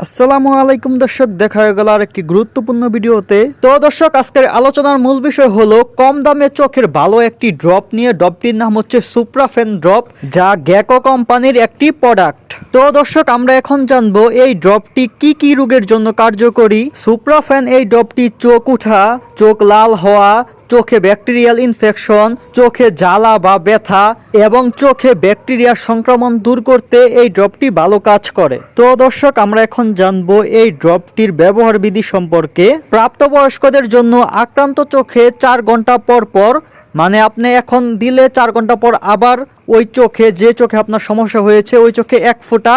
আসসালামু আলাইকুম দর্শক, দেখা হয়ে গেল আরেকটি গুরুত্বপূর্ণ ভিডিওতে। তো দর্শক, আজকের আলোচনার মূল বিষয় হলো কম দামে চোখের ভালো একটি ড্রপ নিয়ে। ড্রপটির নাম হচ্ছে সুপ্রাফেন ড্রপ, যা গ্যাকো কোম্পানির একটি প্রোডাক্ট। তো দর্শক, আমরা এখন জানবো এই ড্রপটি কি কি রোগের জন্য কার্যকরী। সুপ্রাফেন এই ড্রপটি চোখ উঠা, চোখ লাল হওয়া, চোখে ব্যাকটেরিয়াল ইনফেকশন, চোখে জ্বালা বা ব্যথা এবং চোখে ব্যাকটেরিয়ার সংক্রমণ দূর করতে এই ড্রপটি ভালো কাজ করে। তো দর্শক, আমরা এখন জানবো এই ড্রপটির ব্যবহার বিধি সম্পর্কে। প্রাপ্তবয়স্কদের জন্য আক্রান্ত চোখে 4 ঘন্টা পর পর, মানে আপনি এখন দিলে 4 ঘন্টা পর আবার ওই চোখে, যে চোখে আপনার সমস্যা হয়েছে ওই চোখে 1 ফোঁটা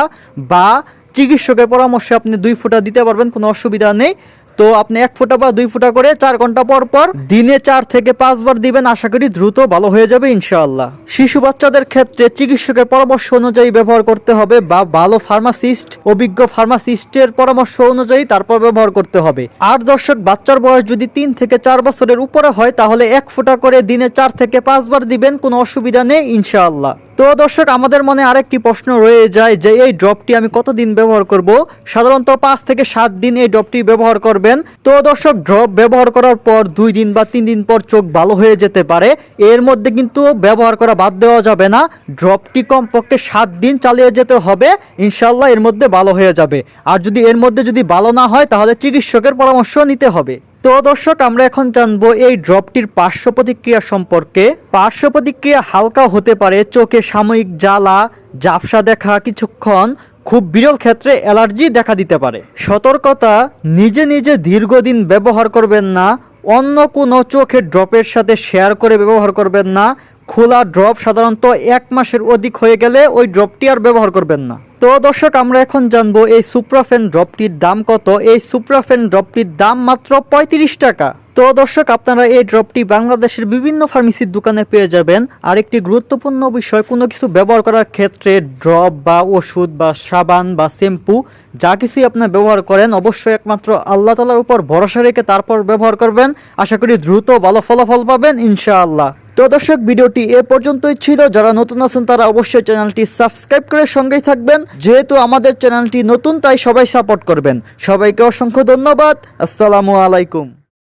বা চিকিৎসকের পরামর্শে আপনি 2 ফোঁটা দিতে পারবেন, কোনো অসুবিধা নেই। তো আপনি 1 ফোঁটা বা 2 ফোঁটা করে 4 ঘন্টা পর পর দিনে 4 থেকে 5 বার দিবেন। আশা করি দ্রুত ভালো হয়ে যাবে ইনশাআল্লাহ। শিশু বাচ্চাদের ক্ষেত্রে চিকিৎসকের পরামর্শ অনুযায়ী ব্যবহার করতে হবে বা ভালো ফার্মাসিস্ট, অভিজ্ঞ ফার্মাসিস্টের পরামর্শ অনুযায়ী তারপর ব্যবহার করতে হবে। আর দর্শক, বাচ্চার বয়স যদি 3 থেকে 4 বছরের উপরে হয় তাহলে 1 ফোঁটা করে দিনে 4 থেকে 5 বার দিবেন, কোনো অসুবিধা নেই ইনশাআল্লাহ। তো দর্শক, আমাদের মনে আরেকটি প্রশ্ন রয়ে যায় যে এই ড্রপটি আমি কতদিন ব্যবহার করব। সাধারণত 5 থেকে 7 দিন এই ড্রপটি ব্যবহার করবেন। তো দর্শক, ড্রপ ব্যবহার করার পর 2 দিন বা 3 দিন পর চোখ ভালো হয়ে যেতে পারে, এর মধ্যে কিন্তু ব্যবহার করা বাদ দেওয়া যাবে না। ড্রপটি কমপক্ষে 7 দিন চালিয়ে যেতে হবে, ইনশাল্লাহ এর মধ্যে ভালো হয়ে যাবে। আর যদি এর মধ্যে যদি ভালো না হয় তাহলে চিকিৎসকের পরামর্শ নিতে হবে। তো দর্শক, আমরা এখন জানবো এই ড্রপটির পার্শ্ব প্রতিক্রিয়া সম্পর্কে। পার্শ্ব প্রতিক্রিয়া হালকা হতে পারে, চোখে সাময়িক জ্বালা, ঝাপসা দেখা, কিছুক্ষণ, খুব বিরল ক্ষেত্রে অ্যালার্জি দেখা দিতে পারে। সতর্কতা, নিজে নিজে দীর্ঘদিন ব্যবহার করবেন না, অন্য কোনো চোখের ড্রপের সাথে শেয়ার করে ব্যবহার করবেন না। খোলা ড্রপ সাধারণত 1 মাসের অধিক হয়ে গেলে ওই ড্রপটি আর ব্যবহার করবেন না। তো দর্শক, আমরা এখন জানবো এই সুপ্রাফেন ড্রপটির দাম কত। এই সুপ্রাফেন ড্রপটির দাম মাত্র 35 টাকা। তো দর্শক, আপনারা এই ড্রপটি বাংলাদেশের বিভিন্ন ফার্মেসির দোকানে পেয়ে যাবেন। আর একটি গুরুত্বপূর্ণ বিষয়, কোনো কিছু ব্যবহার করার ক্ষেত্রে ড্রপ বা ওষুধ বা সাবান বা শ্যাম্পু যা কিছুই আপনার ব্যবহার করেন, অবশ্যই একমাত্র আল্লাহ তাআলার উপর ভরসা রেখে তারপর ব্যবহার করবেন। আশা করি দ্রুত ভালো ফলাফল পাবেন ইনশাআল্লাহ। তো দর্শক, ভিডিওটি এ পর্যন্তই ছিল। যারা নতুন আছেন তারা অবশ্যই চ্যানেলটি সাবস্ক্রাইব করে সঙ্গেই থাকবেন। যেহেতু আমাদের চ্যানেলটি নতুন, তাই সবাই সাপোর্ট করবেন। সবাইকে অসংখ্য ধন্যবাদ। আসসালামু আলাইকুম।